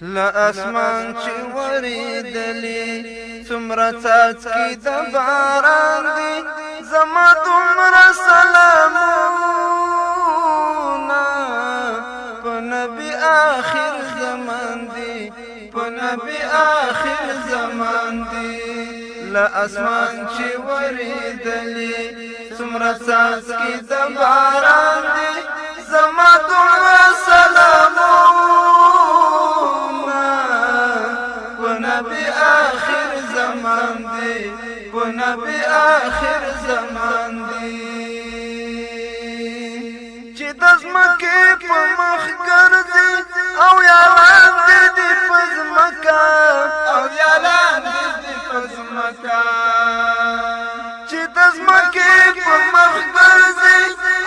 له اسمان چې ورېدلې څومره څاڅکي د باران دي زما دومره سلامونه په نبي آخر زمان دي په نبي آخر زمان دي له اسمان چې ورېدلې څومره څاڅکي د باران دي زما دومره سلامونه په نبي آخر زمان دي په نبي آخر زمان دي چې د ځمکې په مخ ګرځي او یا لاندې دي په ځمکه او یا لاندې دي په ځمکه چې د ځمکې په مخ ګرځي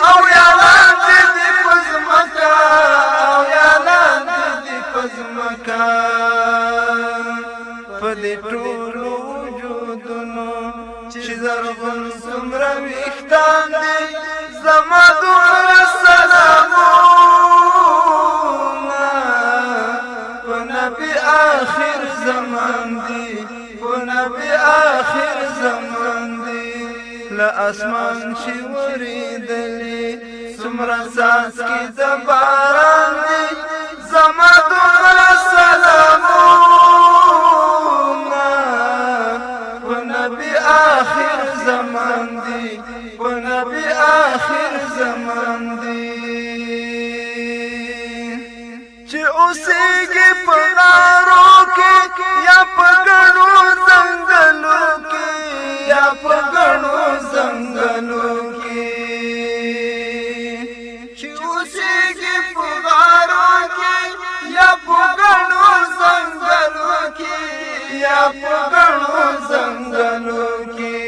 او یا لاندې دي په ځمکه او یا لاندې دي په ځمکه په دې ټولو وجودونو چې زرغون څومره ویښتان دي زما دومره سلامونه په نبي آخر زمان دي په نبي آخر زمان دي له اسمان چې ورېدلې څومره څاڅکي د باران دي زما دومره سلامونه په نبي آخر زمان دي په نبي آخر زمان دي چې اوسېږي په غارو کې یا په ګڼو ځنګلو کې یا په ګڼو ځنګلو کې چې اوسېږي په غارو کې یا په ګڼو ځنګلو کې یا په ګڼو ځنګلو کې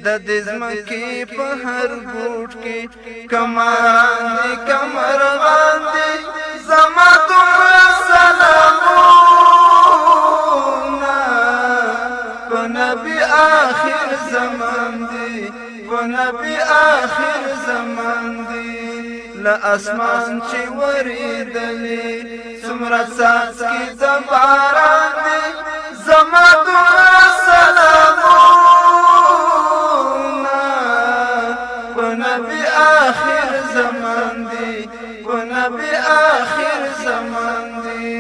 د دې ځمکې په هر ګوټ کې کمران دي کمرغان دي زما دومره سلامونه په نبي آخر زمان دي په نبي آخر زمان دي له اسمان چې ورېدلې څومره څاڅکي د باران دي زما دومره سلامونه په نبي آخر زمان دي په نبي آخر زمان دي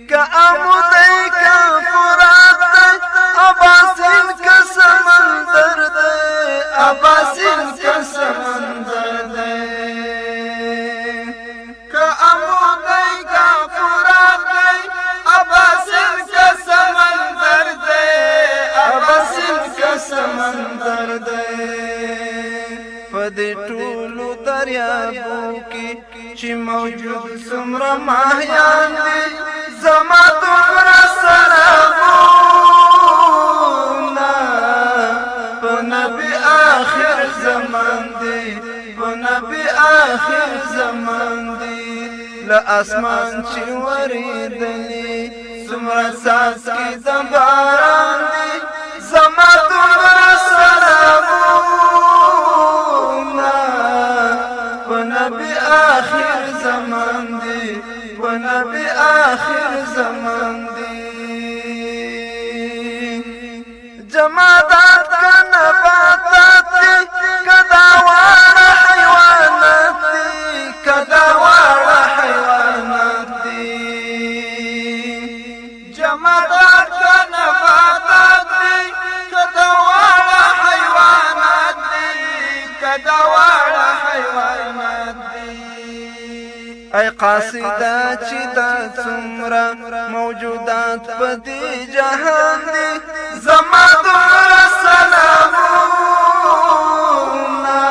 که عمودی که فرات دی اباسین که سمندر دی اباسین که سمندر دی که عمودی که فرات دی اباسین که سمندر دی اباسین که سمندر دی په دې ټولو دریابو کې چې موجود څومره ماهیان دي زما دومره سلامونه په نبي آخر زمان دي په نبي آخر زمان دي له اسمان چې ورېدلې څومره څاڅکي د باران دي زما دومره سلامونه په نبي آخر زمان دي په نبي آخر زمان دي جمادات که نباتات دي که دا واړه حیوانات دي که دا واړه حیوانات دي جمادات که نباتات دي که دا واړه حیوانات دي که دا واړه حیوانات دي ای قاصده چې دا څومره موجودات په دې جهان دي زما دومره سلامونه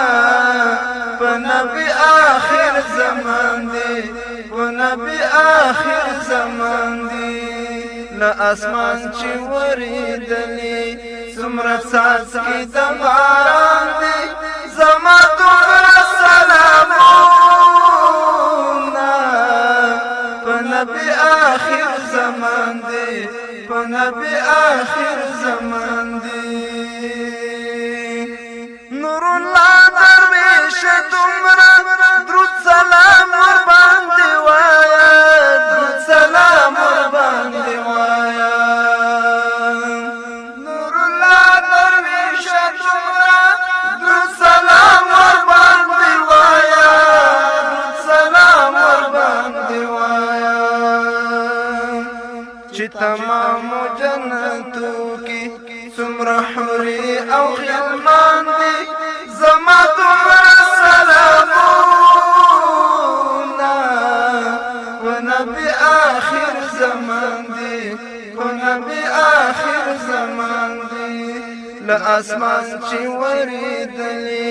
په نبي آخر زمان دي په نبي آخر زمان دي له اسمان چې ورېدلې څومره څاڅکي د باران دي زما دومره سلامونه په نبي آخر زمان دي په نبي آخر زمان دي نور الله درویش دومره درود سلام وربا تمام جنتو کی سمرا حوری او غلمان دی زما دومره سلامونا و نبی آخر زمان دی و نبی آخر زمان دی لآسمان چی وریدلی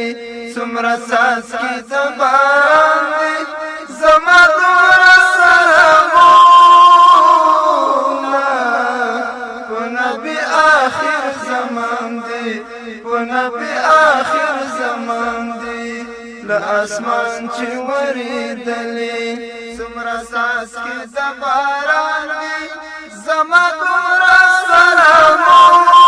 سمرا ساس کی دبان دی زما دومره سلامونا و نبی آخر زمان دی و نبی آخر زمان دی لآسمان چی وریدلی سمرا ساس کی دباران دی زما دومره سلامونا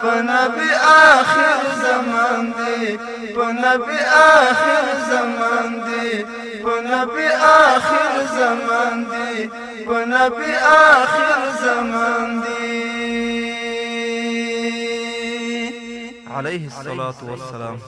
و نبی آخر زمان دی و نبی آخر زمان دی و نبی آخر زمان دی و نبی آخر زمان دی عليه الصلاة والسلام.